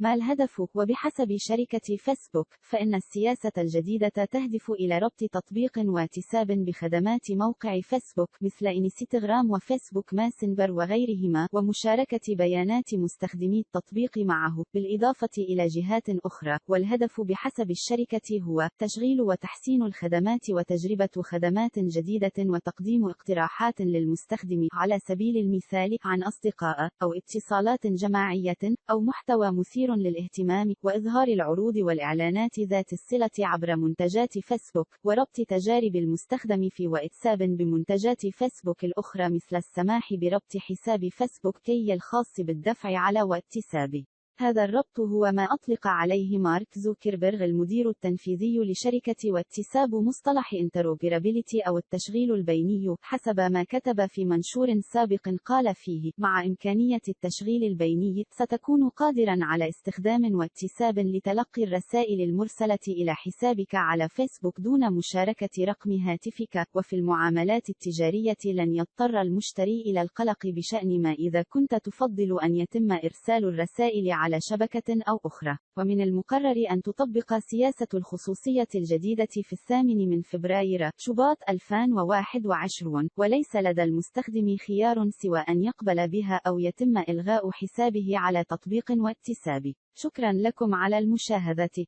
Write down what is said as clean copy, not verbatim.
ما الهدف؟ وبحسب شركة فيسبوك، فإن السياسة الجديدة تهدف إلى ربط تطبيق واتساب بخدمات موقع فيسبوك مثل إنستغرام وفيسبوك ماسنجر وغيرهما، ومشاركة بيانات مستخدمي التطبيق معه، بالإضافة إلى جهات أخرى. والهدف بحسب الشركة هو تشغيل وتحسين الخدمات وتجربة خدمات جديدة وتقديم اقتراحات للمستخدم، على سبيل المثال عن أصدقاء أو اتصالات جماعية أو محتوى مثير للاهتمام، وإظهار العروض والإعلانات ذات الصلة عبر منتجات فيسبوك، وربط تجارب المستخدم في واتساب بمنتجات فيسبوك الأخرى مثل السماح بربط حساب فيسبوك كي الخاص بالدفع على واتساب. هذا الربط هو ما أطلق عليه مارك زوكربيرغ المدير التنفيذي لشركة واتساب مصطلح interoperability أو التشغيل البيني، حسب ما كتب في منشور سابق قال فيه: مع إمكانية التشغيل البيني، ستكون قادرا على استخدام واتساب لتلقي الرسائل المرسلة إلى حسابك على فيسبوك دون مشاركة رقم هاتفك. وفي المعاملات التجارية لن يضطر المشتري إلى القلق بشأن ما إذا كنت تفضل أن يتم إرسال الرسائل على شبكة أو أخرى. ومن المقرر أن تطبق سياسة الخصوصية الجديدة في 8 فبراير شباط 2021، وليس لدى المستخدم خيار سوى أن يقبل بها أو يتم إلغاء حسابه على تطبيق واتساب. شكرا لكم على المشاهدة.